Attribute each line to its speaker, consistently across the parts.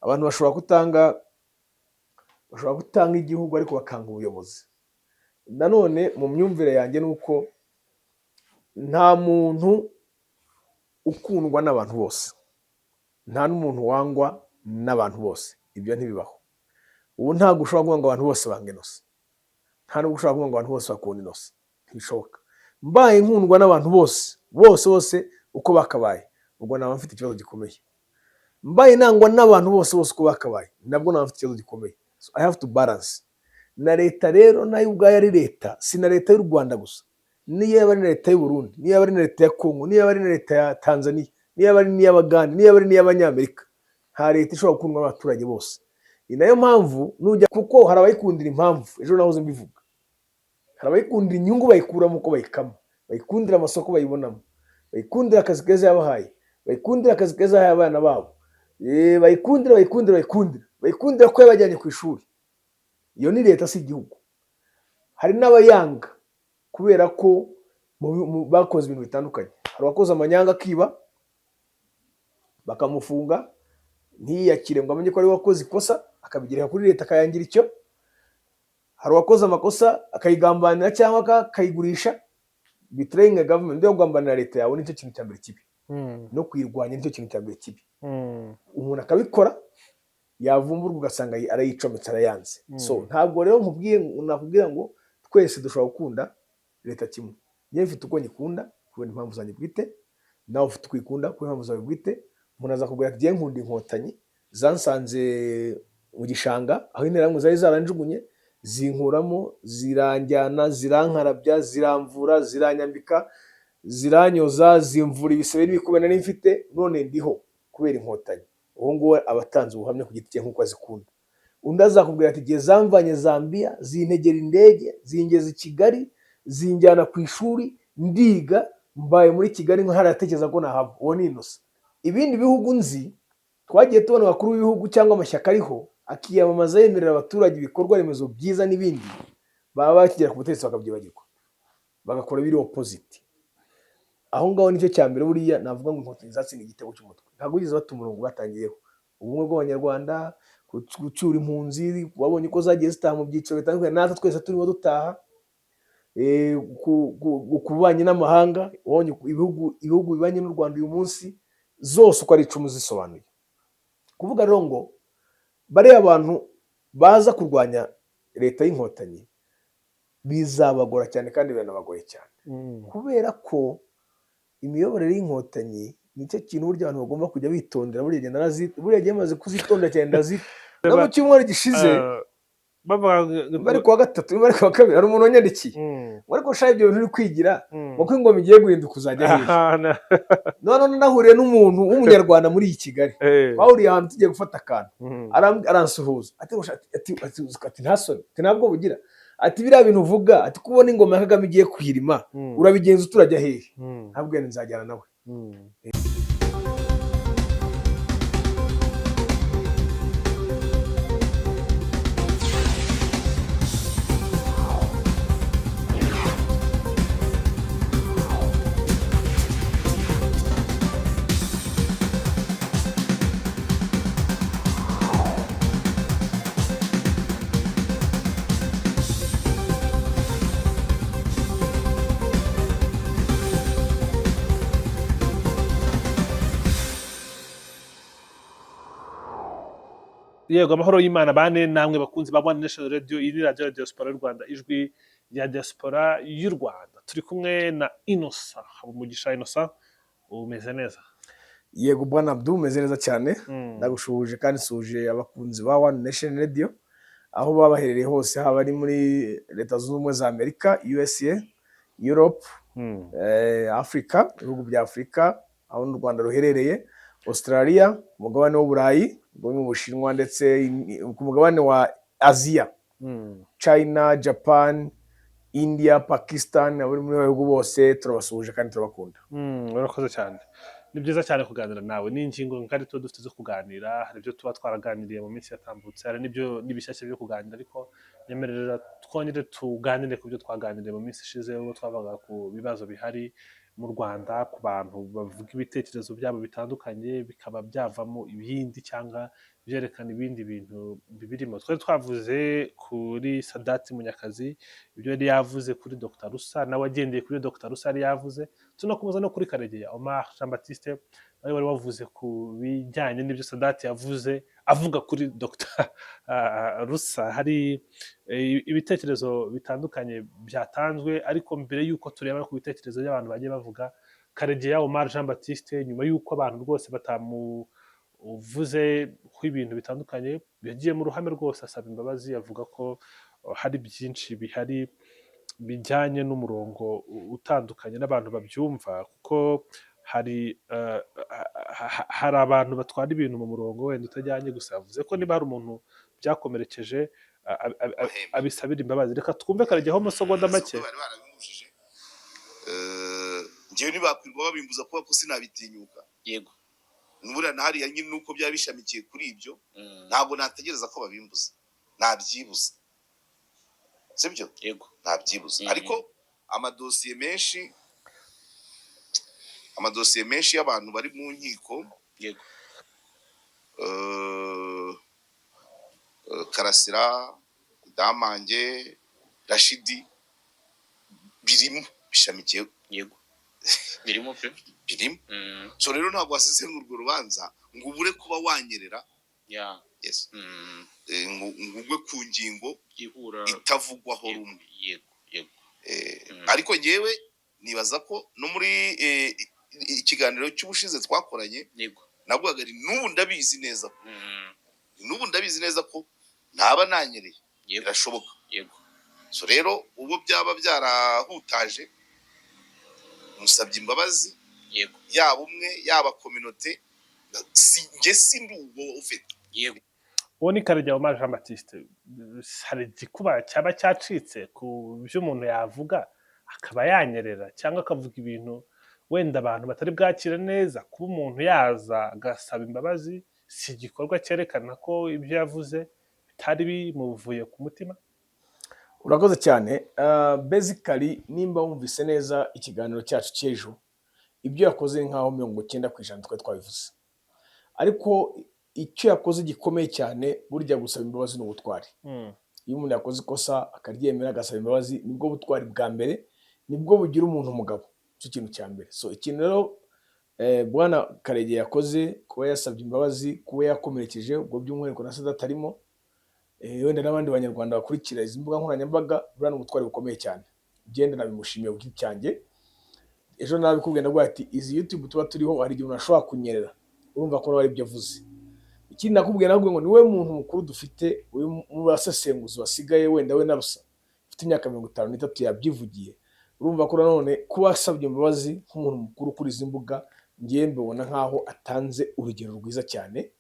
Speaker 1: abantu bashobora gutanga igihugu ariko bakanga ubuyobozi. Nanone mu myumvire yanjye ni uko nta muntu ukundwa n'abantu bose, nta n'umuntu wangwa n'abantu bose, ibyo ntibibaho. Ubu ntabwo ushobora kuvuga ngo abantu bose banga Innocent, nta n'ubwo ushobora kuvuga ngo abantu bose bakunda Innocent, ntibishoboka. Mbaye nkundwa n'abantu bose uko bakabaye, ubwo naba mfite ikibazo gikomeye. Mbaye nangwa n'abantu bose uko bakabaye, nabwo naba mfite ikibazo gikomeye. So I have to balance. Na leta rero nayo ubwayo ari leta, si na leta y'u Rwanda gusa, niyo yaba ari na leta y'u Burundi, niyo yaba ari na leta ya Kongo, niyo yaba ari na leta ya Tanzania, niyo yaba ari n'iy'Abagande, niyo yaba ari n'iy'Abanyamerika, nta leta ishobora gukundwa n'abaturage bose. Ni nayo mpamvu nujya, kuko hari abayikundira impamvu, ejo nahoze mbivuga, hari abayikundira inyungu bayikuramo uko bayikama, bayikundira amasoko bayibonamo, bayikundira akazi keza yabahaye, bayikundira akazi keza yahaye abana babo, bayikundira ko yabajyanye ku ishuri. Iyo ni leta, si igihugu. Hari n'abayanga kubera ko bakoze ibintu bitandukanye. Hari uwakoze amanyanga akiba bakamufunga, ntiyiyakire ngo amenye ko ari wakoze ikosa, akabigereka kuri leta akayangira icyo. Hari uwakoze amakosa akayigambanira cyangwa akayigurisha, betraying a government, ndio kugambanira leta yawe nicyo kintu cya mbere kibi. No kuyirwanya nicyo kintu cya mbere kibi. Umuntu akabikora, yavumburwa ugasanga arayicometse arayanze. So ntabwo rero nakubwira ngo twese dushobora gukunda leta kimwe. Njye mfite uko nyikunda kubera impamvu zanjye bwite, nawe ufite uko ikunda kubera impamvu zawe bwite. Umuntu aza kubwira ati njye nkunda Inkotanyi, zansanze mu gishanga aho interahamwe zari zaranjugunye, zinkuramo, ziranjyana, zirankarabya, ziramvura, ziranyambika, ziranyoza, zimvura ibisebe n'ibikuba nari mfite, none ndiho kubera Inkotanyi. Uwo nguwo abatanze ubuhamya ku giti cye nk'uko azikunda. Undi azakubwira ati igihe zamvanye Zambia, zintegera indege, zingeza i Kigali, zinjyana ku ishuri, ndiga, mbaye muri Kigali nko haratekereza ko nahava. Uwo ni Innocent. Ibindi bihugu nzi, twagiye tubona abakuru b'ibihugu cyangwa amashyaka ariho akiyamamaza yemerera abaturage ibikorwa remezo byiza n'ibindi, baba bakigera ku butegetsi bakabyibagirwa, bagakora biri opposite. Aho ngaho nicyo cya mbere buriya navuga ngo Inkotanyi zatsinda igitego cy'umutwe. Ntabwo bigeze bata umurongo batangiyeho. Ubumwe bw'Abanyarwanda, gucyura impunzi, wabonye ko zagiye zitaha mu byiciro bitandukanye, natwe twese turimo dutaha, ku bubanyi n'amahanga, wabonye ibihugu bibanye n'u Rwanda uyu munsi zose uko ari 10 zisobanuye. Kuvuga rero ngo bariya abantu baza kurwanya leta y'Inkotanyi bizabagora cyane kandi biranabagoye cyane, kubera ko imiyoborere y'Inkotanyi nicyo kintu burya abantu bagomba kujya bitondera. Buriya gihe maze kuzitondera cyane ndazi. No mu cyumweru gishize bari kuwa gatatu, bari kuwa kabiri, hari umuntu wanyandikiye ariko ushaka ibyo bintu uri kwigira ngo ingoma igiye guhinduka uzajya hehe. None nahuriye n'umuntu w'umunyarwanda muri iyi Kigali, bahuriye ahantu tugiye gufata akantu, aransuhuza ati ntasoni, ntabwo bugira, ati biriya bintu uvuga, ati kubona ingoma ya Kagame igiye kwirima urabigenza uturajya hehe. Ntabwo nzajyana nawe.
Speaker 2: Yego, amahoro y'Imana bane namwe bakunzi ba One Nation Radio, iyi ni radio ya Diaspora y'u Rwanda, ijwi rya Diaspora y'u Rwanda. Turi kumwe na Innocent Habumugisha. Innocent, umeze neza?
Speaker 1: Yego bwana Abdou, umeze neza cyane. Ndagushuje kandi suje abakunzi ba One Nation Radio aho baba baherereye hose, haba ari muri Leta Zunze Ubumwe za Amerika, USA, Europe, Africa, ibihugu bya Afrika, aho n'u Rwanda ruherereye, Australia, umugabane w'Uburayi, mu Bushinwa, ndetse ku mugabane wa Aziya, China, Japan, India, Pakistan, abari muri bihugu bose turabasuhuje kandi turabakunda.
Speaker 2: Urakoze cyane. Ni byiza cyane kuganira nawe. Ni ingingo kandi tuba dufite zo kuganira, hari ibyo tuba twaraganiriye mu minsi yatambutse, hari n'ibishyashya byo kuganira, ariko nyemerera twongere tuganire ku byo twaganiriye mu minsi ishize, ubwo twavuga ku bibazo bihari mu Rwanda ku bantu bavuga ibitekerezo byabo bitandukanye bikaba byavamo ibindi cyangwa byerekana ibindi bintu bibirimo. Twari twavuze kuri Sadati Munyakazi ibyo yari yavuze kuri Dr Rusa, nawe agendeye kuri Dr Rusa yari yavuze, tunakomeza no kuri Karegeya Omar Jean Baptiste nawe wari wavuze ku bijyanye n'ibyo Sadati yavuze avuga kuri Dr Rusa. Hari ibitekerezo bitandukanye byatanzwe, ariko mbere y'uko tureba ku bitekerezo by'abantu bagiye bavuga, Karegeya Omar Jean Baptiste nyuma y'uko abantu rwose batamuvuzeho ibintu bitandukanye, yagiye mu ruhame rwose asaba imbabazi, avuga ko hari byinshi bihari bijyanye n'umurongo utandukanye n'abantu babyumva, kuko hari abantu batwara ibintu mu murongo wenda utajyanye. Gusa yavuze ko niba hari umuntu byakomerekeje abisabira imbabazi. Reka twumve Karegeya amasegonda make.
Speaker 3: njyewe ntibakwirwa babimbuza kuba ko sinabitinyuka.
Speaker 4: Yego.
Speaker 3: Nubura nahariya nyine nuko byaba bishamikiye kuri ibyo, ntabwo nategereza ko babimbuza, nabyibuza. Sibyo?
Speaker 4: Yego.
Speaker 3: Nabyibuza. Ariko amadosiye menshi y'abantu bari mu nkiko,
Speaker 4: Yego.
Speaker 3: Karasira, Damange, Rashidi birimo bishamikiye.
Speaker 4: Yego. Birimo pe.
Speaker 3: Birimo. So rero ntabwo wasize urwo rubanza ngo ubure kuba wanyerera.
Speaker 4: Yeah.
Speaker 3: Yes. Ngugwe ku ngingo
Speaker 4: ihura
Speaker 3: itavugwaho rumwe.
Speaker 4: Yego. Yego.
Speaker 3: Ariko ngewe nibaza ko no muri ikiganiro cy'ubushize twakoranye,
Speaker 4: Yego,
Speaker 3: nabwaga ari n'ubu ndabizi neza ko ntaba nanyereye. Birashoboka.
Speaker 4: Yego.
Speaker 3: So rero ubu byaba byarahutaje, musabye imbabazi.
Speaker 4: Yego.
Speaker 3: Yaba umwe yaba community, nge sindugo ufite.
Speaker 4: Yego.
Speaker 2: Uwo ni Karegeya Omar Jean Baptiste. Hari igikuba cyaba cyacitse ku byo umuntu yavuga akaba yanyerera cyangwa akavuga ibintu wenda abantu batari bwakire neza. Kuba umuntu yaza agasaba imbabazi si igikorwa cyerekana ko ibyo yavuze bitari bimuvuye ku mutima?
Speaker 1: Urakoze cyane. Basically nimba wumvise neza ikiganiro cyacu cy'ejo, ibyo yakoze nkaho 90% twari twabivuze, ariko icyo yakoze gikomeye cyane burya gusaba imbabazi n'ubutwari. Iyo umuntu yakoze ikosa akaryemera agasaba imbabazi, nibwo butwari bwa mbere, nibwo bugira umuntu umugabo. Cyo kintu cya mbere. So ikintu rero bwana Karegeya yakoze, kuba yasabye imbabazi, kuba yakomerekeje ubwo by'umwihariko na Sadati atarimo, wenda n'abandi banyarwanda bakurikira izi mbuga nkoranyambaga, buriya ni ubutwari bukomeye cyane. Genda nabimushimiye ku giti cyanjye. Ejo nabikubwiye ndavuga ati izi YouTube tuba turiho hari igihe umuntu ashobora kunyerera, urumva ko ari ibyo avuze. Ikindi nakubwiye nabwo ngo niwe muntu mukuru dufite mu basesenguzi basigaye, wenda we narusa ufite imyaka 53 yabyivugiye. Urumva ko nanone kuba asabye imbabazi nk'umuntu mukuru kuri izi mbuga, ngiye mbona nkaho atanze urugero rwiza cyane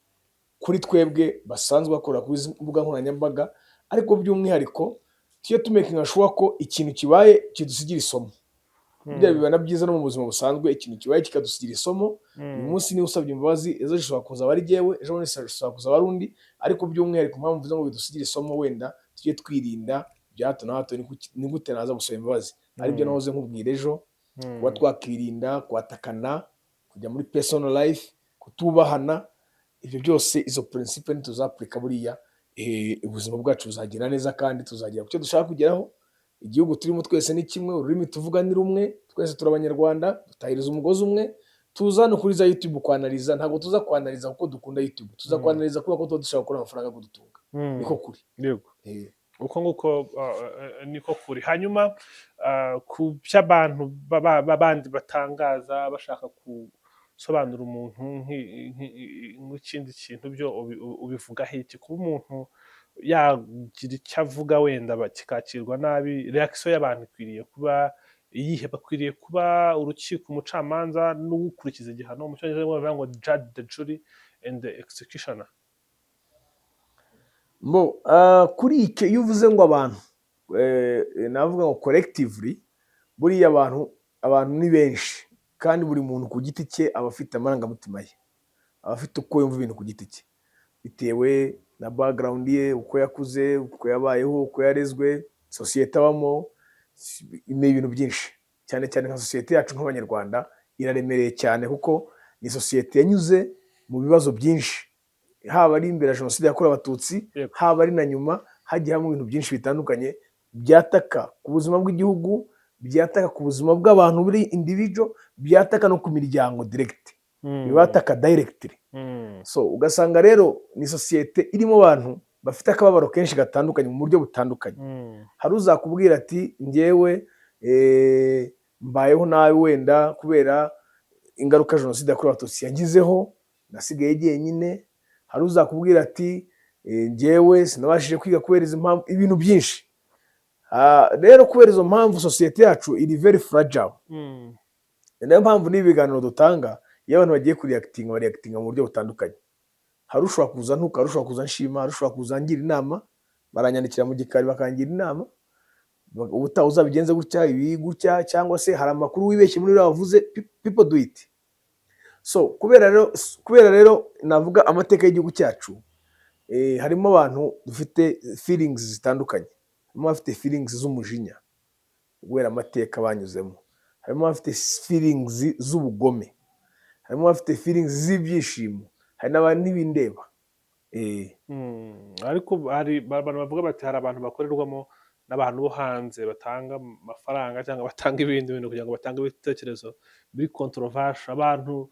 Speaker 1: kuri twebwe basanzwe bakora kuri izi mbuga nkoranyambaga. Ariko by'umwihariko tiyo tumaking sure ko ikintu kibaye kidusigira isomo. Ibyo bibana byiza no mu buzima busanzwe, ikintu kibaye kikadusigira isomo. Uyu munsi ni usabye imbabazi, ejo gishobora kuza bari jewe, ejo bundi gishobora kuza barundi. Ariko by'umwihariko mpamvu mvuze ngo bidusigira isomo, wenda tujye twirinda bya hato na hato ni gute naza gusaba imbabazi. Aribyo nahoze nkubwira ejo, kuba twakirinda kwatakana, kujya muri personal life, kutubahana. Ibyo byose izo principle ntituzapurika buriya ubuzima bwacu buzagenda neza kandi tuzagera ku cyo dushaka kugeraho. Igihugu turimo twese ni kimwe, ururimi tuvuga ni rumwe, twese turabanyarwanda, dutahiriza umugozi umwe. Tuza no kuri za YouTube kwanaliza, ntabwo tuza kwanaliza kuko dukunda YouTube, tuza kwanaliza kuko tuba dushaka gukora amafaranga yo kudutunga. Niko kuri.
Speaker 2: Yego. Uko nguko niko kuri. Hanyuma ku by'abantu babandi batangaza bashaka gusobanura umuntu nk'ikindi kintu, byo ubivugaho iki? Kuba umuntu yagira icyo avuga wenda kikakirwa nabi, reaction y'abantu ikwiriye kuba iyihe? Bakwiriye kuba urukiko, umucamanza n'ugukurikiza igihano, mu cyongereza bavuga ngo judge, the jury and the executioner.
Speaker 1: Kuri icyo iyo uvuze ngo abantu navuga ngo collectively, buriya abantu ni benshi kandi buri muntu ku giti cye aba afite amarangamutima ye, aba afite uko yumva ibintu ku giti cye bitewe na background ye, uko yakuze, uko yabayeho, uko yarezwe, sosiyete abamo, ni ibintu byinshi. cyane cyane nka sosiyete yacu nk'abanyarwanda iraremereye cyane, kuko ni sosiyete yanyuze mu bibazo byinshi, haba ari imbere ya jenoside yakorewe abatutsi,
Speaker 2: Yego.
Speaker 1: haba ari na nyuma, hagiye habamo ibintu byinshi bitandukanye byataka ku buzima bw'igihugu, byataka ku buzima bw'abantu buri individual, byataka no ku miryango direct, bibataka directly. So ugasanga rero ni sosiyete irimo abantu bafite akababaro kenshi gatandukanye mu buryo butandukanye. Hari uzakubwira ati njyewe mbayeho nawe wenda kubera ingaruka jenoside yakorewe abatutsi yangizeho, nasigaye jyenyine. Hari uzakubwira ati njyewe sinabashije kwiga kubera izi mpamvu, ibintu byinshi. Rero kubera izo mpamvu sosiyete yacu iri very fragile. Niyo mpamvu n'ibi biganiro dutanga, iyo abantu bagiye kureactinga bareactinga mu buryo butandukanye. Hari ushobora kuza ntuka, hari ushobora kuza nshima, hari ushobora kuza ngira inama, baranyandikira mu gikari bakangira inama, ubutaha uzabigenze gutya, ibi gutya, cyangwa se hari amakuru wibeshye muri bavuze, people do it. So kubera rero navuga amateka y'igihugu cyacu, harimo abantu dufite feelings zitandukanye. Harimo abafite feelings z'umujinya kubera amateka banyuzemo, harimo abafite feelings z'ubugome, harimo abafite feelings z'ibyishimo, hari n'abandi n'ibindeba.
Speaker 2: Ariko hari abantu bavuga bati hari abantu bakorerwamo n'abantu bo hanze batanga amafaranga cyangwa batanga ibindi bintu kugira ngo batange ibitekerezo biri controversial. Abantu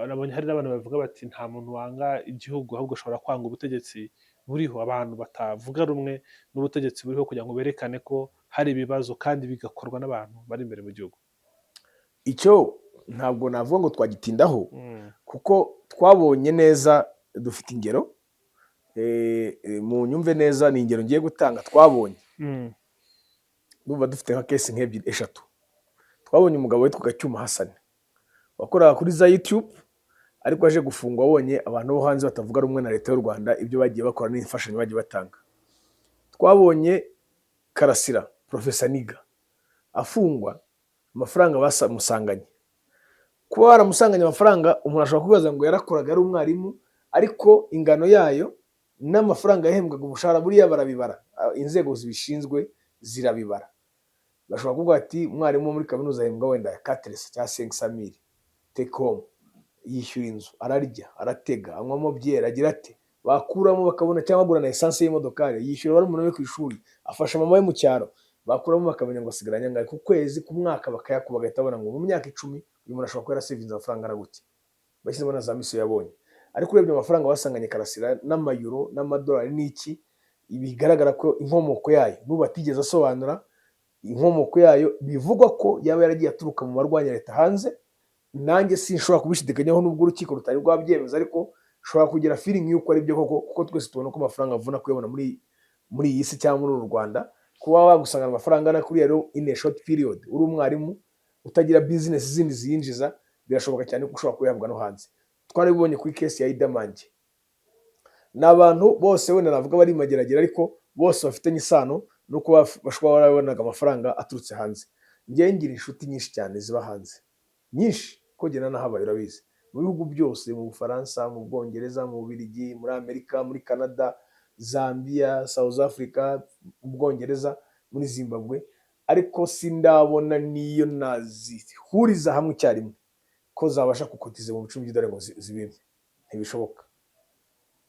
Speaker 2: nabonye hari n'abantu bavuga bati nta muntu wanga igihugu, ahubwo ashobora kwanga ubutegetsi buriho, abantu batavuga rumwe n'ubutegetsi buriho kugira ngo berekane ko hari ibibazo kandi bigakorwa n'abantu bari imbere mu gihugu.
Speaker 1: Icyo ntabwo navuga ngo twagitindaho, kuko twabonye neza, dufite ingero, mu nyumve neza ni ingero ngiye gutanga. Twabonye numva dufite nka case nk'ebyiri eshatu. Twabonye umugabo witwa Gacyuma Hassan wakoraga kuri za YouTube, ariko aje gufungwa abonye abantu bo hanze batavuga rumwe na leta y'u Rwanda ibyo bagiye bakora n'imfashanyo bagiye batanga. Twabonye Karasira Professor Niga afungwa, amafaranga bamusanganye. Kuba baramusanganye amafaranga, umuntu ashobora kubaza ngo yarakoraga ari umwarimu, ariko ingano yayo n'amafaranga yahembwaga umushahara buriya barabibara, inzego zibishinzwe zirabibara. Bashobora kuvuga ati umwarimu muri kaminuza ahembwa wenda 400 cyangwa 500,000 take home, yishyura inzu, ararya, aratega, anywamo byera, agira ati bakuramo bakabona, cyangwa agura na essence y'imodokari, yishyura barumuna we ku ishuri, afasha mama we mu cyaro, bakuramo bakamenya ngo asigaranye angahe ku kwezi, ku mwaka bakayakuba, bagahita babona ngo mu myaka 10 uyu muntu ashobora kuba yarasevinze amafaranga aragute, bashyizemo na za misiyo yabonye. Ariko urebye amafaranga basanganye Karasira n'amayuro n'amadolari n'iki, bigaragara ko inkomoko yayo n'ubu batigeze asobanura inkomoko yayo. Bivugwa ko yaba yaragiye aturuka mu barwanya leta hanze. Nanjye sinshobora kubishidikanyaho n'ubwo urukiko rutari rwabyemeza, ariko shobora kugira feeling yuko ari byo koko, kuko twese tubona ko amafaranga avuna kuyabona muri iyi si cyangwa muri uru Rwanda. Kuba wagusangana amafaranga na kuri rero in a short period, uri umwarimu utagira business zindi ziyinjiza, birashoboka cyane ko ushobora kuyahabwa no hanze. Twarabibonye kuri case ya Idamange. N'abantu bose wenda navuga bari mageragere, ariko bose bafitanye isano nuko bashobora barabonaga amafaranga aturutse hanze. Njye ngira inshuti nyinshi cyane ziba hanze, nyinshi, ko gena nahabaye urabizi, mu bihugu byose, mu Bufaransa, mu Bwongereza, mu Bubiligi, muri Amerika, muri Canada, Zambia, South Africa, mu Bwongereza, muri Zimbabwe, ariko sindabona niyo nazihuriza hamwe icyarimwe ko zabasha kukotiza mu $10 ngo zibimpe. Ntibishoboka.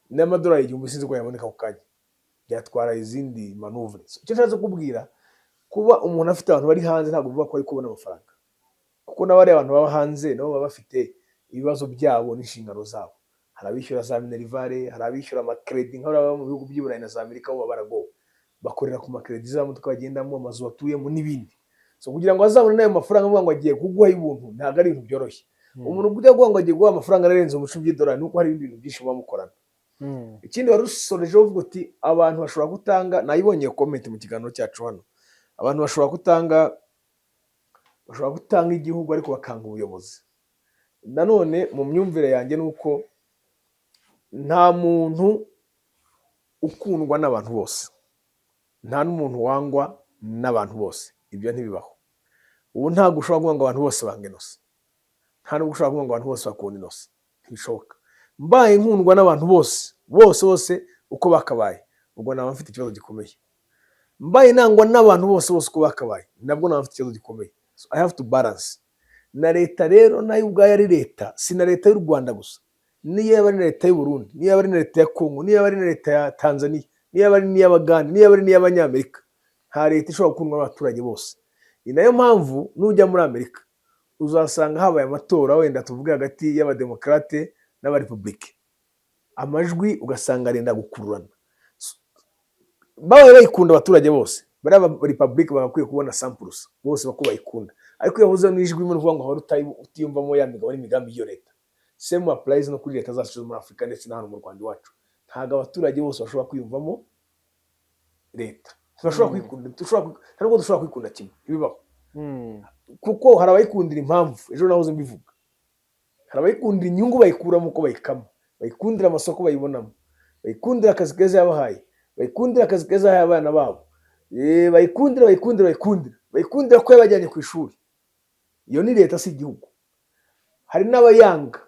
Speaker 1: N'amadolari 1000 sinzi ko yaboneka ku kanya, byatwara izindi maneuvers. Icyo nshatse kubwira, kuba umuntu afite abantu bari hanze ntabwo bivuga ko ari kubona amafaranga, kuko n'abari abantu baba hanze nabo baba bafite ibibazo byabo n'inshingano zabo. Hari abishyura za minerivare, hari abishyura amakredi, nk'ababa mu bihugu by'Iburayi na za Amerika bo baragowe, bakorera ku makredi z'amamodoka bagendamo, amazu batuyemo n'ibindi. So kugira ngo azabone n'ayo mafaranga avuga ngo agiye kuguha y'ubuntu, ntabwo ari ibintu byoroshye. Umuntu ujya guha ngo agiye guha amafaranga arenze $10,000, nuko hari ibintu byinshi bamukorana. Ikindi wari usoreje uvuga uti abantu bashobora gutanga, nayibonye comment mu kiganiro cyacu hano, abantu bashobora gutanga igihugu ariko bakanga ubuyobozi. Nanone mu myumvire yanjye nuko nta muntu ukundwa n'abantu bose, nta n'umuntu wangwa n'abantu bose, ibyo ntibibaho. Ubu ntabwo ushobora kuvuga ngo abantu bose banga Innocent, nta n'ubwo ushobora kuvuga ngo abantu bose bakunda Innocent, ntibishoboka. Mbaye nkundwa n'abantu bose uko bakabaye, ubwo naba mfite ikibazo gikomeye. Mbaye nangwa n'abantu bose uko bakabaye, nabwo naba mfite ikibazo gikomeye. So I have to balance. Na leta rero nayo ubwayo ari leta, si na leta y'u Rwanda gusa, niyo yaba ari na leta y'u Burundi, niyo yaba ari na leta ya Kongo, niyo yaba ari na leta ya Tanzania, niyo yaba ari n'iy'Abagande, niyo yaba ari n'iy'Abanyamerika, nta leta ishobora gukundwa n'abaturage bose. Ni nayo mpamvu nujya muri Amerika uzasanga habaye amatora, wenda tuvuge hagati y'abademokarate n'abarepublike, amajwi ugasanga arenda gukururana. Babaye bayikunda abaturage bose, bariya abarepublike bagakwiye kubona samples bose bako bayikunda, ariko yahuze n'ijwi muri vuga ngo ahora utiyumvamo ya migabo n'imigambi y'iyo leta. Same applies no kuri leta zacu zo muri Afurika ndetse na hano mu Rwanda iwacu. Ntabwo abaturage bose bashobora kwiyumvamo leta, ntibashobora kwikunda, ntabwo dushobora kwikunda kimwe, ibibaho. Kuko hari abayikundira impamvu, ejo nahoze mbivuga, hari abayikundira inyungu bayikuramo uko bayikama, bayikundira amasoko bayibonamo, bayikundira akazi keza yabahaye, bayikundira akazi keza yahaye abana babo, bayikundira ko yabajyanye ku ishuri. Iyo ni leta, si igihugu. Hari n'abayanga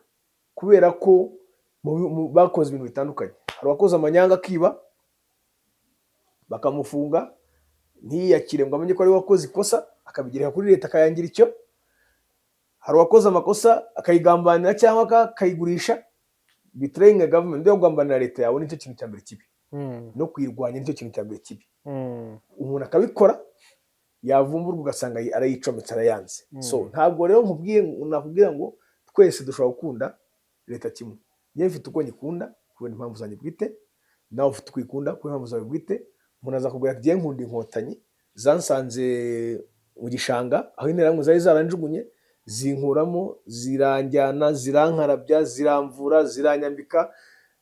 Speaker 1: kubera ko bakoze ibintu bitandukanye. Hari abakoze amanyanga akiba bakamufunga ntiyakire ngo amenye ko ari wakoze ikosa, akabigereka kuri leta akayangira icyo. Hari uwakoze amakosa akayigambanira cyangwa akayigurisha, betraying a government. Ndio kugambanira leta yawe nicyo kintu cya mbere kibi, no kuyirwanya nicyo kintu cya mbere kibi. Umuntu akabikora yavumburwa ugasanga arayicometse arayanze. So ntabwo rero nakubwira ngo twese dushobora gukunda leta kimwe. Njye mfite uko nyikunda kubera impamvu zanjye bwite, nawe ufite uko ikunda kubera impamvu zawe bwite. Umuntu aza kubwira ati njye nkunda inkotanyi zansanze mu gishanga aho interahamwe zari zaranjugunye, zinkuramo, ziranjyana, zirankarabya, ziramvura, ziranyambika,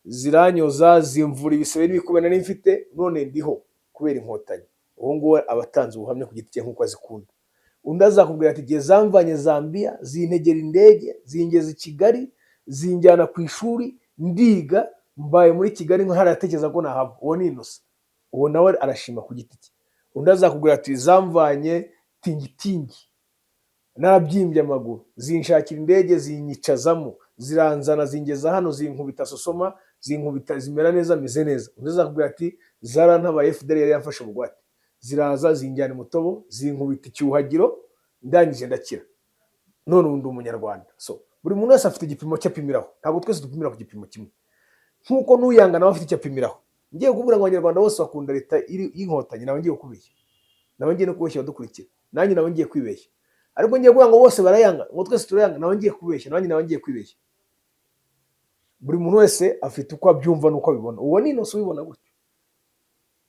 Speaker 1: ziranyoza, zimvura ibisebe n'ibikuba nari mfite, none ndiho kubera inkotanyi. Uwo nguwo abatanze ubuhamya ku giti cye nk'uko azikunda. Undi azakubwira ati igihe zamvanye Zambia, zintegera indege, zingeza i Kigali, zinjyana ku ishuri, ndiga, mbaye muri Kigali nko haratekereza ko nahaba. Uwo ni Innocent. Uwo nawe arashima ku giti cye. Undi azakubwira ati zamvanye tingitingi, narabyimbye amaguru, zinshakira indege, zinyicazamo, ziranzana, zingeza hano, zinkubita Sosoma, zinkubita zimera neza, meze neza. Undi azakubwira ati zarantabaye, FDL yari yamfashe bugwate, ziraza zinjyana Mutobo, zinkubita Icyuhagiro, ndangije ndakira, none undi umunyarwanda. So buri muntu wese afite igipimo cyapimiraho, ntabwo twese dupimira ku gipimo kimwe. Nkuko nuyanga nawe afite icyapimiraho. Ngiye kubura ngo abanyarwanda bose bakunda leta y'inkotanyi, nawe ngiye kubeshya, nawe ngiye no kubeshya abadukurikira, nanjye nawe ngiye kwibeshya. Ariko ngiye kuvuga ngo bose barayanga, ngo twese turayanga, nawe ngiye kubeshya, nanjye nawe ngiye kwibeshya. Buri muntu wese afite uko abyumva n'uko abibona. Uwo ni Innocent ubibona gutyo.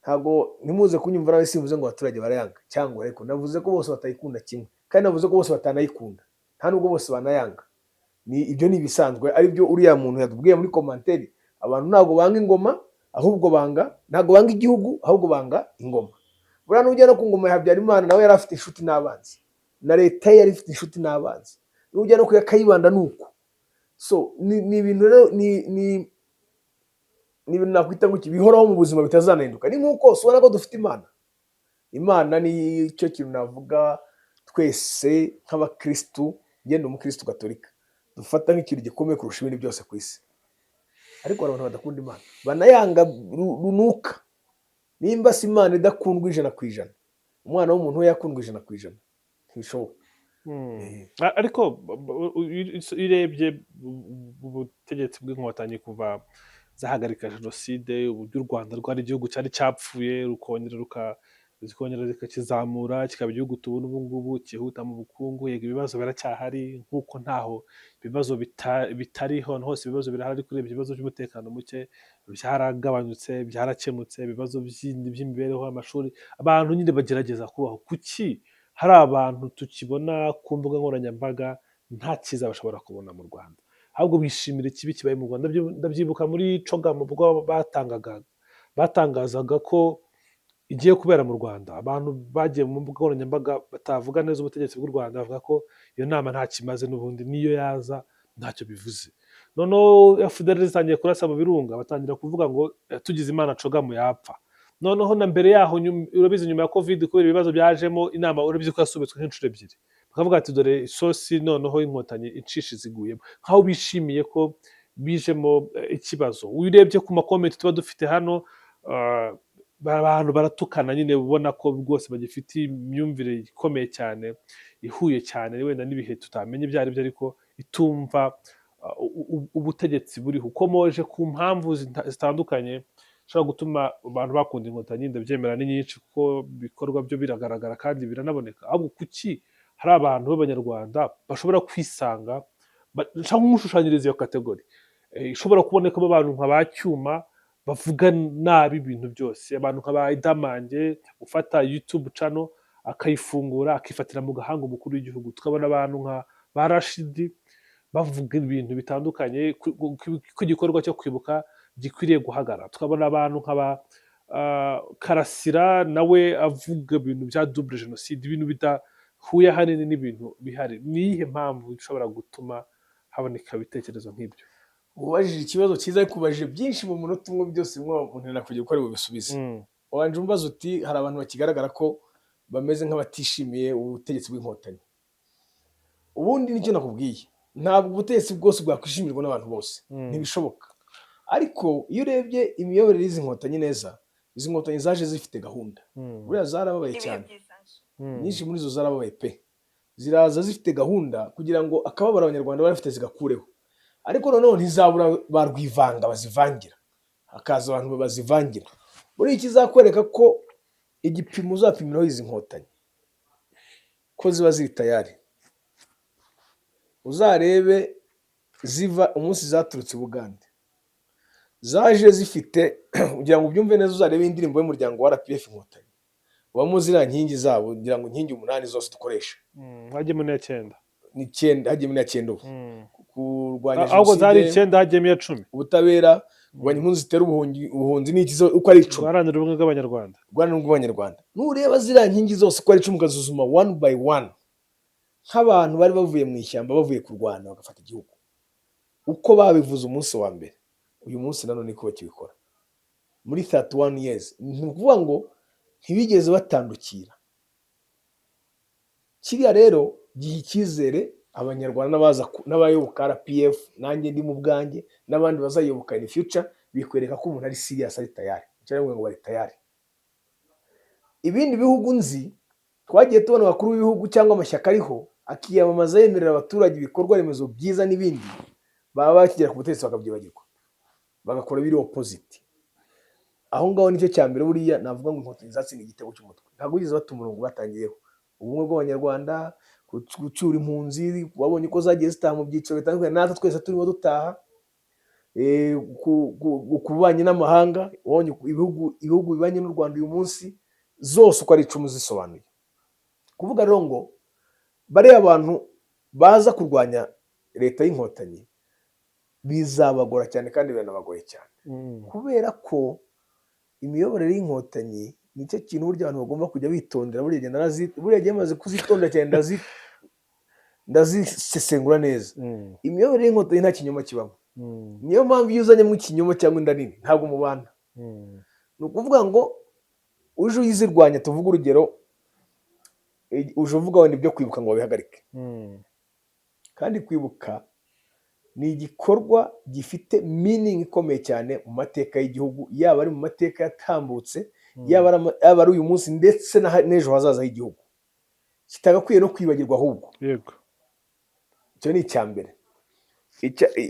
Speaker 1: Ntabwo nimuze kunyumva nawe simvuze ngo abaturage barayanga, cyangwa ariko navuze ko bose batayikunda kimwe, kandi navuze ko bose batanayikunda, nta nubwo bose banayanga. Ni ibyo ni bisanzwe, ari byo uriya muntu yatubwiye muri commentaire. Abantu ntabwo banga ingoma, ahubwo ntabwo banga igihugu, ahubwo banga ingoma. Buriya nujya no ku ngoma ya Habyarimana, nawe yari afite inshuti n'abanzi, na leta ye yari ifite inshuti n'abanzi. Nujya no ku ya Kayibanda nuko. So ni ibintu rero ni ibintu nakwita ngo bihoraho mu buzima bitazanahinduka. Ni nkuko ubona ko dufite Imana ni cyo kintu navuga twese nk'abakristu, ngende umukristu gatolika, dufata nk'ikintu gikomeye kurusha ibindi byose ku isi. Ariko abantu badakunda Imana banayanga runuka. Nimba si Imana idakundwa 100%, umwana w'umuntu we yakundwa 100%, ntibishoboka.
Speaker 2: Ariko urebye ubutegetsi bw'inkotanyi kuva zahagarika jenoside, uburyo u Rwanda rwari igihugu cyari cyapfuye rukongera rikakizamura kikaba igihugu tubona ubu ngubu cyihuta mu bukungu. Yego ibibazo biracyahari, nk'uko ntaho ibibazo bitariho, hose ibibazo birahari. Kurebye ibibazo by'umutekano muke byaragabanyutse, byarakemutse. Ibibazo by'imibereho, amashuri, abantu nyine bagerageza kubaho. Kuki hari abantu tukibona ku mbuga nkoranyambaga nta cyiza bashobora kubona mu Rwanda, ahubwo bishimira ikibi kibaye mu Rwanda? Ndabyibuka muri Cogamo ubwo batangazaga ko igiye kubera mu Rwanda, abantu bagiye mu mbuga nkoranyambaga batavuga neza ubutegetsi bw'u Rwanda, bavuga ko iyo nama nta kimaze, n'ubundi niyo yaza ntacyo bivuze. Noneho FDL zitangiye kurasa mu birunga, batangira kuvuga ngo tugize Imana Cogamo yapfa. Noneho na mbere yaho urabizi nyuma ya Covid kubera ibibazo byajemo, inama urabizi ko yasubitswe nk'inshuro ebyiri, bakavuga ati dore isosi noneho inkotanyi inshishi ziguyemo, nkaho bishimiye ko bijemo ikibazo. Urebye ku makomenti tuba dufite hano, abantu baratukana nyine ubona ko rwose bagifite imyumvire ikomeye cyane ihuye cyane wenda n'ibihe tutamenye ibyo ari byo ariko itumva ubutegetsi buriho ukomoje ku mpamvu zitandukanye zishobora gutuma abantu bakunda inkotanyi ndabyemera ni nyinshi kuko ibikorwa byo biragaragara kandi biranaboneka ahubwo kuki hari abantu b'abanyarwanda bashobora kwisanga nshaka nk'ushushanyiriza iyo kategori ishobora kubonekamo abantu nka ba Cyuma bavuga nabi ibintu byose abantu nka ba Idamange ufata YouTube channel akayifungura akifatira mu gahanga umukuru w'igihugu tukabona abantu nka ba Rashidi bavuga ibintu bitandukanye ku gikorwa cyo kwibuka gikwiriye guhagarara tukabona abantu nka ba Karasira nawe avuga ibintu bya double genocide ibintu bidahuye hanini n'ibintu bihari niyihe mpamvu ishobora gutuma haboneka ibitekerezo nk'ibyo
Speaker 1: ubajije ikibazo cyiza ariko ubajije byinshi mu munota umwe byose bimwe umuntu kugira uko ari bubisubize wanje umbaza uti hari abantu bakigaragara ko bameze nk'abatishimiye ubutegetsi bw'inkotanyi ubundi nicyo nakubwiye ntabwo ubutegetsi bwose bwakwishimirwa n'abantu bose ntibishoboka ariko iyo urebye imiyoborere y'izi nkotanyi neza izi nkotanyi zaje zifite gahunda buriya zarababaye cyane nyinshi muri zo zarababaye pe ziraza zifite gahunda kugira ngo akababaro abanyarwanda barafite zigakureho ariko noneho ntizabura ba rwivanga bazivangira hakaza abantu bazivangira muri iki kizakwereka ko igipimo uzapimiraho izi nkotanyi ko ziba ziri tayari uzarebe ziva umunsi zaturutse i Bugande zaje zifite kugira ngo ubyumve neza uzarebe indirimbo y'umuryango wa RPF inkotanyi wamo ziriya nkingi zabo ngira ngo inkingi 8 zose dukoresha
Speaker 2: hagiyemo na 9
Speaker 1: ni 9 hagiyemo na 9 ubu kurwanya
Speaker 2: jenoside ahubwo zari 9 hagiyemo 10
Speaker 1: ubutabera kurwanya impunzi zitera ubuhunzi n'ikizo uko ari 10
Speaker 2: guharanira ubumwe bw'abanyarwanda
Speaker 1: nureba ziriya nkingi zose uko ari 10 ukazuzuma one by one nk'abantu bari bavuye mu ishyamba bavuye kurwana bagafata igihugu uko babivuze umunsi wa mbere uyu munsi nanone niko bakibikora muri 31 years ni ukuvuga ngo ntibigeze batandukira kiriya rero gihe icyizere abanyarwanda n'abayoboka RPF nanjye ndi mu bwanjye n'abandi bazayoboka in future bikwereka ko umuntu ari serious ari tayari cyangwa ngo bari tayari ibindi bihugu nzi twagiye tubona abakuru b'ibihugu cyangwa amashyaka ariho akiyamamaza yemerera abaturage ibikorwa remezo byiza n'ibindi baba bakigera ku butegetsi bakabyibagirwa bagakora biri opposite aho ngaho nicyo cya mbere buriya navuga ngo inkotanyi zatsinda igitego cy'umutwe ntabwo bigeze bata umurongo batangiyeho ubumwe bw'abanyarwanda gucyura impunzi wabonye ko zagiye zitaha mu byiciro bitandukanye natwe twese turimo dutaha ku bubanyi n'amahanga wabonye ibihugu bibanye n'u Rwanda uyu munsi zose uko ari 10 zisobanuye kuvuga rero ngo bariya abantu baza kurwanya leta y'inkotanyi bizabagora cyane kandi biranabagoye cyane kubera ko imiyoborere y'inkotanyi nicyo kintu burya abantu bagomba kujya bitondera buriya yamaze kuzitondera cyane ndazisesengura neza imiyoborere y'inkotanyi nta kinyoma kibamo niyo mpamvu iyo uzanyemo ikinyoma cyangwa inda nini ntabwo mubana ni ukuvuga ngo uje uyizirwanya tuvuge urugero uje uvuga wenda ibyo kwibuka ngo babihagarike kandi kwibuka ni igikorwa gifite meaning ikomeye cyane mu mateka y'igihugu yaba ari mu mateka yatambutse yaba ari uyu munsi ndetse n'ejo hazaza h'igihugu kitagakwiye no kwibagirwa ahubwo
Speaker 2: yego
Speaker 1: icyo ni icya mbere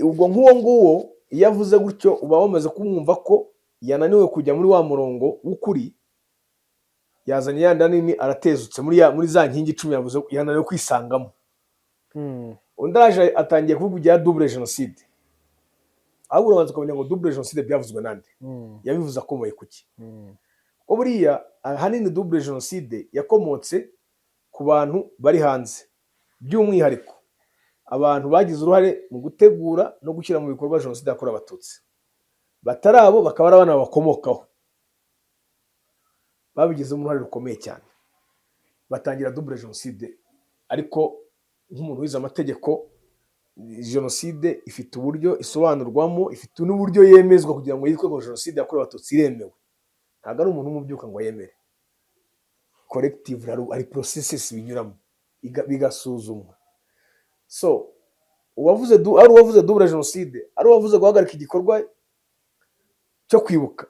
Speaker 1: ubwo nk'uwo nguwo iyo avuze gutyo uba wamaze kumwumva ko yananiwe kujya muri wa murongo w'ukuri yazanye yanda nini aratezutse muri za nkingi 10 yavuze yananiwe kwisangamo undi araje atangiye kuvuga ibya double genocide ahubwo urabanza ukamenya ngo double genocide byavuzwe nande yabivuze akomoye kuki ko buriya ahanini double genocide yakomotse ku bantu bari hanze by'umwihariko abantu bagize uruhare mu gutegura no gushyira mu bikorwa genocide yakorewe abatutsi batari abo bakaba ari abana bakomokaho babigizemo uruhare rukomeye cyane batangira double genocide ariko nk'umuntu wize amategeko genocide ifite uburyo isobanurwamo ifite n'uburyo yemezwa kugira ngo yitwe ko genocide yakorewe abatutsi iremewe ntabwo ari umuntu umubyuka ngo yemere collective ari processes binyuramo bigasuzumwa so uwavuze double genocide ari uwavuze guhagarika igikorwa cyo kwibuka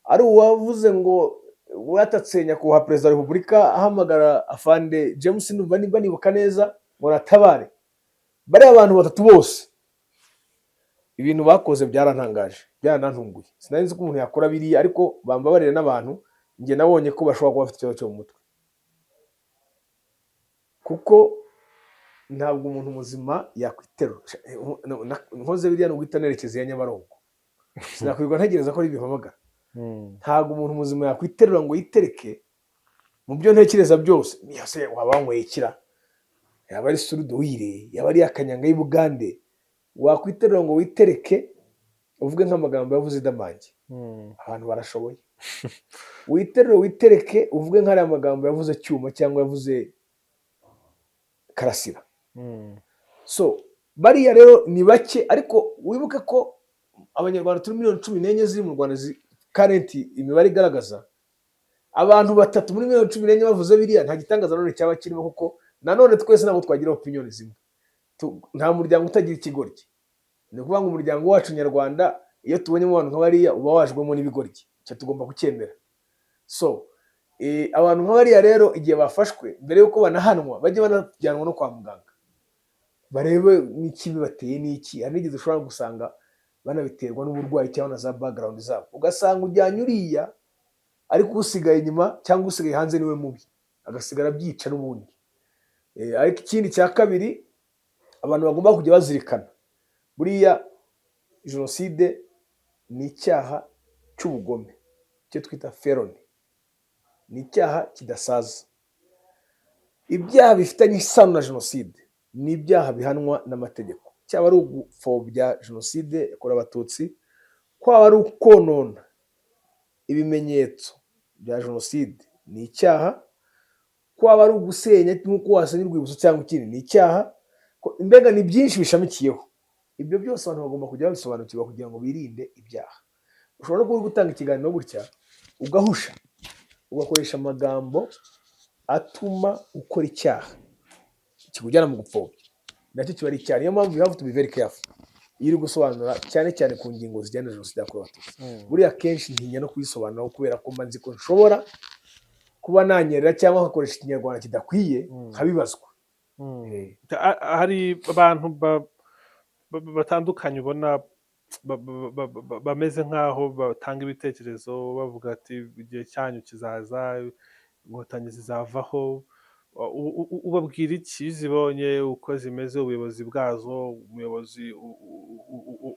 Speaker 1: ari uwavuze ngo watatse nyakubahwa perezida wa repubulika ahamagara afande James numva nimba nibuka neza ngo natabare, bariya abantu batatu bose ibintu bakoze byarantangaje byaranantunguye, sinari nzi ko umuntu yakora biriya, ariko bambabarira n'abantu njye nabonye ko bashobora kuba bafite ikibazo cyo mu mutwe, kuko ntabwo umuntu muzima yakwiterura. Nkoze biriya ni uguhita nerekeza ya Nyabarongo, sinakwirwa ntegereza ko ari ibihamagara. Ntabwo umuntu muzima yakwiterura ngo yitereke mu byo ntekereza byose. Yase waba wanyweye kira, yaba ari suruduwire, yaba ari akanyanga y'Ubugande, wakwiterura ngo witereke uvuge nk'amagambo yavuze Damange. Abantu barashoboye. Witerure witereke uvuge nk'ari amagambo yavuze Cyuma cyangwa yavuze Karasira. So bariya rero ni bake, ariko wibuke ko abanyarwanda turi miliyoni 14 ziri mu Rwanda, current imibare igaragaza abantu batatu muri miliyoni 14 bavuze biriya, nta gitangaza none cyaba kirimo, kuko nanone twese ntabwo twagira opinion zimwe. Nta muryango utagira ikigoryi. Ni ukuvuga ngo umuryango wacu nyarwanda iyo tubonyemo abantu nk'abariya uba wajwemo n'ibigoryi, cyo tugomba kucyemera. So abantu nk'abariya rero igihe bafashwe, mbere yuko banahanwa bajye banajyanwa no kwa muganga barebe n'ikibi bateye n'iki. Hari n'igihe ushobora gusanga banabiterwa n'uburwayi cyangwa na za background zabo, ugasanga ujyanye uriya ariko usigaye inyuma cyangwa usigaye hanze niwe mubi, agasigara byica n'ubundi. Ariko ikindi cya kabiri abantu bagomba kujya bazirikana, buriya jenoside ni icyaha cy'ubugome, cyo twita felony, ni icyaha kidasaza. Ibyaha bifitanye isano na jenoside ni ibyaha bihanwa n'amategeko, cyaba ari ugupfobya jenoside yakorewe Abatutsi, kwaba ari ukonona ibimenyetso bya jenoside ni icyaha, kwaba ari ugusenya nk'uko wasenya urwibutso cyangwa ikindi ni icyaha. Mbega ni byinshi bishamikiyeho. Ibyo byose abantu bagomba kujya babisobanukirwa kugira ngo birinde ibyaha. Ushobora no gutanga ikiganiro gutya ugahusha, ugakoresha amagambo atuma ukora icyaha kikujyana mu gupfobya, nacyo kiba ari icyaha. Niyo mpamvu you have to be very careful iyo uri gusobanura cyane cyane ku ngingo zijyana na jenoside yakorewe Abatutsi. Buriya kenshi ntinya no kuyisobanura kubera ko mba nzi ko nshobora kuba nanyerera cyangwa nkakoresha ikinyarwanda kidakwiye nkabibazwa.
Speaker 2: Hari abantu batandukanye ubona bameze nk'aho batanga ibitekerezo bavuga ati igihe cyanyu kizaza, inkotanyi zizavaho. Ubabwira iki zibonye uko zimeze, ubuyobozi bwazo, umuyobozi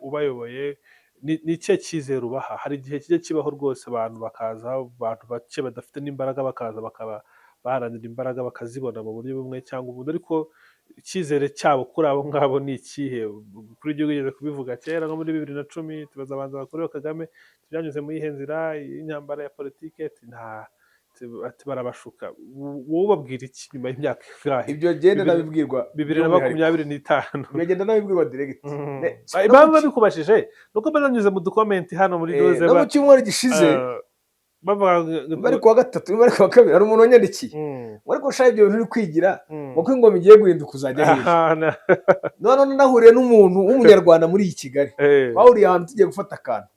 Speaker 2: ubayoboye, ni ikihe cyizere ubaha? Hari igihe kijya kibaho rwose abantu bakaza, abantu bake badafite n'imbaraga bakaza bakaba baharanira imbaraga bakazibona mu buryo bumwe cyangwa ubundi, ariko icyizere cyabo kuri abo ngabo ni ikihe? Kuri igihugu yigeze kubivuga kera nko muri 2010 tubazabanza bakorewe Kagame tubyanyuze muri ihe nzira y'intambara ya politike, ati barabashuka. Wowe ubabwira iki nyuma y'imyaka ingahe?
Speaker 1: Ibyo genda nabibwirwa
Speaker 2: 2025.
Speaker 1: ibyo genda nabibwirwa direct.
Speaker 2: Impamvu babikubashije nuko bananyuze mu dukomenti hano muri doze
Speaker 1: no mu cyumweru gishize bari kuwa gatatu bari kuwa kabiri hari umuntu wanyandikiye ariko ushaka ibyo bintu uri kwigira ngo ko ingoma igiye guhinduka uzajya hehe. none nahuriye n'umuntu w'umunyarwanda muri iyi Kigali, bahuriye ahantu tugiye gufata akantu,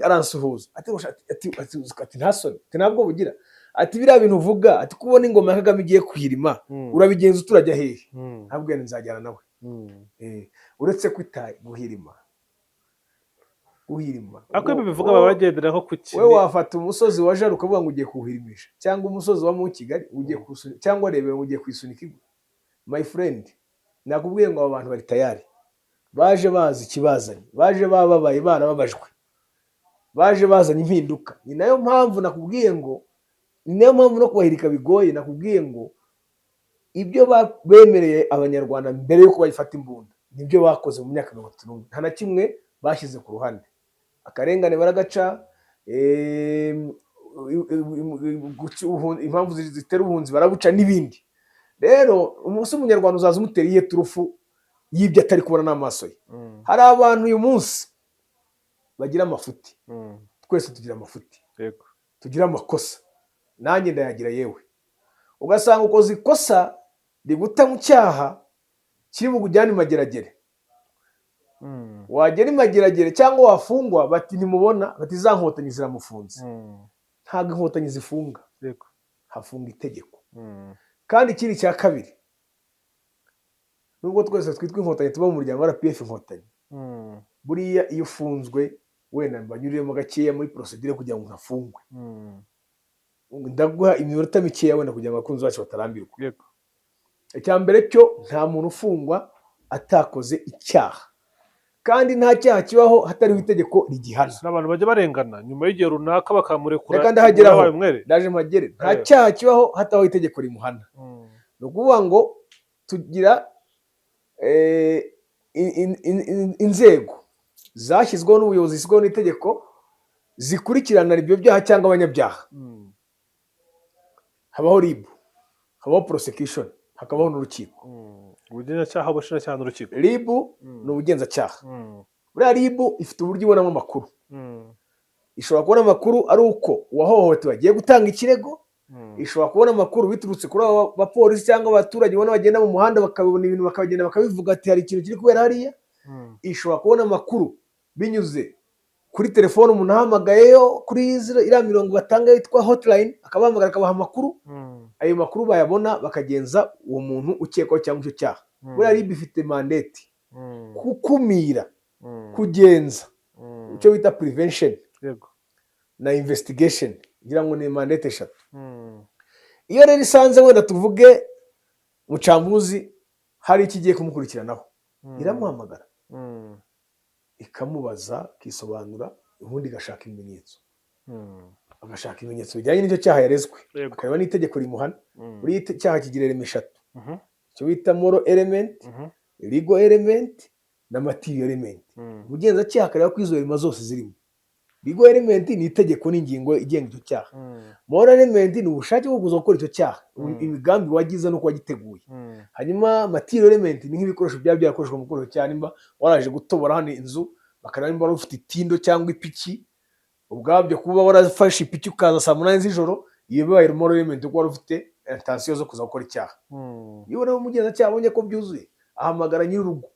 Speaker 1: aransuhuza ati ntasoni, ati ntabwo bugira, ati biriya bintu uvuga, ati kubona ingoma ya Kagame igiye kwirima urabigenza turajya hehe? ntabwo nzajyana nawe. Uretse kwitaye guhirima
Speaker 2: ako bivuga baba bagendera nko kuki.
Speaker 1: Wewe wafata umusozi wa Jari ukavuga ngo ugiye kuwuhirimisha, cyangwa umusozi wa mu Kigali ugiye kusunika, cyangwa Rebero ngo ugiye kwisunika igwe. My friend, nakubwiye ngo aba bantu bari tayari, baje bazi ikibazanye, baje bababaye barababajwe, baje bazanye impinduka. Ni nayo mpamvu nakubwiye ngo, ni nayo mpamvu no kubahirika bigoye. Nakubwiye ngo ibyo bemereye abanyarwanda mbere yuko bayifata imbunda nibyo bakoze mu myaka 30, nta na kimwe bashyize ku ruhande. Akarengane baragaca, impamvu zitera ubuhunzi barabuca n'ibindi. Rero umunsi umunyarwanda uzaza umutera iye turufu y'ibyo atari kubona n'amaso ye. Hari abantu uyu munsi bagira amafuti, twese tugira amafuti, tugira amakosa, nanjye ndayagira yewe. Ugasanga ukoze ikosa riguta mu cyaha kiri bugujyane mageragere, wagera imageragere cyangwa wafungwa bati ntimubona, bati za nkotanyi ziramufunze. Ntabwo inkotanyi zifunga, hafunga itegeko. Kandi ikindi cya kabiri, nubwo twese twitwa inkotanyi tuba mu muryango wa RPF inkotanyi, buriya iyo ufunzwe wenda banyuriremo gakeya muri procedure kugira ngo ntafungwe, ndaguha iminota mikeya wenda kugira ngo abakunzi bacu batarambirwa. Icya mbere cyo, nta muntu ufungwa atakoze icyaha, kandi nta cyaha kibaho hatariho itegeko rigihana.
Speaker 2: N'abantu bajya barengana nyuma y'igihe runaka bakamurekura.
Speaker 1: Reka ndahageraho, ndaje mpagere. Nta cyaha kibaho hatabaho itegeko rimuhana. Ni ukuvuga ngo tugira inzego zashyizweho n'ubuyobozi, zishyizweho n'itegeko, zikurikirana ibyo byaha cyangwa abanyabyaha. Habaho RIB, habaho prosecution, hakabaho n'urukiko.
Speaker 2: Ubugenzacyaha, ubushinjacyaha n'urukiko.
Speaker 1: RIB ni ubugenzacyaha. Buriya RIB ifite uburyo ibonamo amakuru. Ishobora kubona amakuru ari uko uwahohotewe agiye gutanga ikirego, ishobora kubona amakuru biturutse kuri abo bapolisi cyangwa abaturage ubona bagenda mu muhanda bakabona ibintu bakagenda bakabivuga ati hari ikintu kiri kubera hariya. Ishobora kubona amakuru binyuze kuri telefone, umuntu ahamagayeyo kuri iriya mirongo batanga yitwa hotline, akabahamagara akabaha amakuru. Ayo makuru bayabona bakagenza uwo muntu ukekwaho cyangwa icyo cyaha. Buriya RIB ifite mandate gukumira, kugenza, icyo bita prevention na investigation, ngira ngo ni mandate eshatu. Iyo rero isanze wenda tuvuge mucambuzi hari ikigiye kumukurikiranaho, iramuhamagara ikamubaza, akisobanura, ubundi igashaka ibimenyetso. Agashaka ibimenyetso bijyanye n'icyo cyaha yarezwe, akareba n'itegeko rimuhana. Buri cyaha kigira element eshatu, icyo bita moral element, legal element na material element. Ubugenzacyaha akareba ko izo element zose zirimo. Legal element ni itegeko n'ingingo igenga icyo cyaha. Moral element ni ubushake bwo kuza gukora icyo cyaha, imigambi wagize nuko wagiteguye. Hanyuma material element ni nk'ibikoresho byaba byarakoreshwa mu gukora icyo cyaha. Nimba waraje gutobora hano inzu, bakareba nimba wari ufite itindo cyangwa ipiki, ubwabyo kuba warafashe ipiki ukaza saa 8 z'ijoro, iyo bibaye moral element kuko wari ufite intention zo kuza gukora icyaha. Iyo rero umugenzacyaha abonye ko byuzuye, ahamagara nyir'urugo,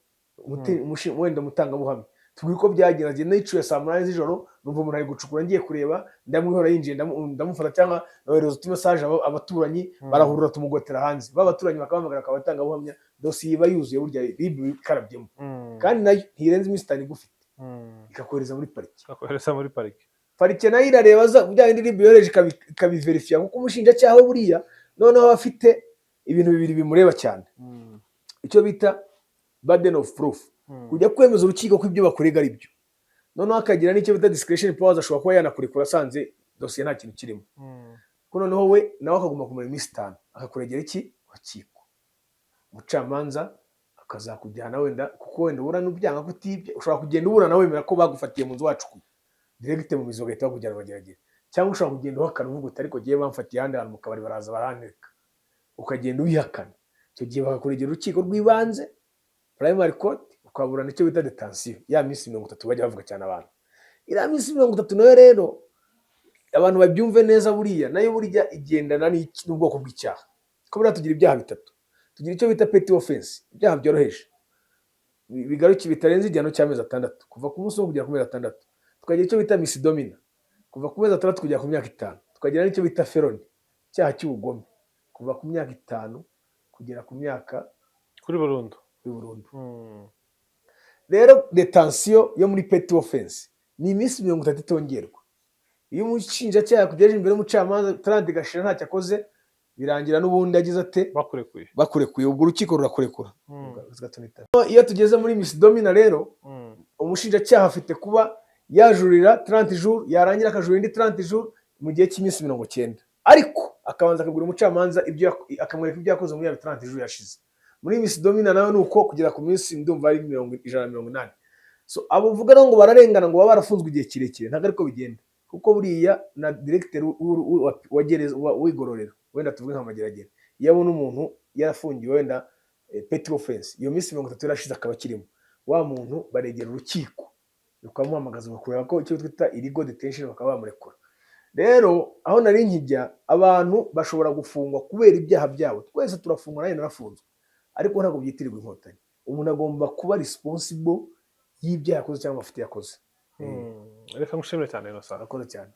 Speaker 1: wenda mutangabuhamya, tubwire ko byagenze, niciye saa 8 z'ijoro, numva umuntu ari gucukura, ngiye kureba, ndamwihora yinjiye, ndamufata cyangwa nohereza uti message abaturanyi, barahurura tumugotera hanze. B'abaturanyi bakabahamagara akabatangabuhamya, dosiye iba yuzuye, burya RIB ikarabyemo. Kandi nayo ntirenze iminsi 5 igufite, ikakohereza muri parike. Parike nayo irareba bya bindi RIB yohereje ikabiverifya, kuko umushinjacyaha we buriya noneho afite ibintu bibiri bimureba cyane, icyo bita burden of proof, kujya kwemeza urukiko ko ibyo bakorega ari byo. Noneho akagira n'icyo bita discretion powers, ashobora kuba yanakurekura asanze dosiye nta kintu kirimo. Ko noneho we nawe akaguma kumara iminsi 5, akakuregera iki? Urukiko. Umucamanza akazakujyana wenda, kuko wenda urana ubyanga kutibye, ushobora kugenda uburana wemera ko bagufatiye mu nzu wacu direct mu mizo gahita bakujyana bagerageza, cyangwa ushobora kugenda uhakana uvuga uti ariko giye bamfatiye ahandi hantu mu kabari baraza baranteka, ukagenda ubihakana. Icyo gihe bakakuregera urukiko rw'ibanze, primary court, ukaburana icyo bita detention, ya minsi 30 bajya bavuga cyane abantu. Iriya minsi 30 nayo rero abantu babyumve neza, buriya nayo burya igendana n'ubwoko bw'icyaha. Ko buriya tugira ibyaha bitatu. Tugira icyo bita petty offense, ibyaha byoroheje bigaruki bitarenze igihano cy'amezi 6, kuva ku munsi wo kugera ku mezi 6. Tukagira icyo bita misdemeanor, kuva ku mezi 6 kugera ku myaka 5. Tukagira n'icyo bita felony, cyaha cy'ubugome, kuva ku myaka 5 kugera ku myaka
Speaker 2: kuri burundu.
Speaker 1: Rero detention yo muri petty offense ni iminsi 30 itongerwa. Iyo umushinjacyaha kugejeje imbere y'umucamanza 30 gashira ntacyo akoze, birangira n'ubundi agize ate? Bakurekuye. Ubwo urukiko rurakurekura. Iyo tugeze muri misdemeanor rero, umushinjacyaha afite kuba yajurira 30 jours, yarangira akajurira indi 30 jours mu gihe cy'iminsi 90. Ariko akabanza akagura umucamanza akamwereka ibyo yakoze muri 30 jours yashize. Muri misdemeanor nawe nuko kugera ku minsi ndumva ari 180. So abo uvuga ngo bararengana ngo baba barafunzwe igihe kirekire, ntabwo ariko bigenda, kuko buriya na directeur wagereza wigororero, wenda tuvuge nka Mageragere, yabona umuntu yarafungiwe wenda petty offense, iyo minsi 30 yarashize akaba kirimo, wa muntu baregera urukiko rukamuhamagaza bakureba ko icyo twita illegal detention, bakaba bamurekura. Rero aho nari nkijya, abantu bashobora gufungwa kubera ibyaha byabo. Twese turafungwa, nayo narafunzwe, ariko ntabwo byitirirwa inkotanyi. Umuntu agomba kuba responsible y'ibyo yakoze cyangwa amafuti yakoze.
Speaker 2: Reka ngushimire cyane Innocent.
Speaker 1: Urakoze cyane.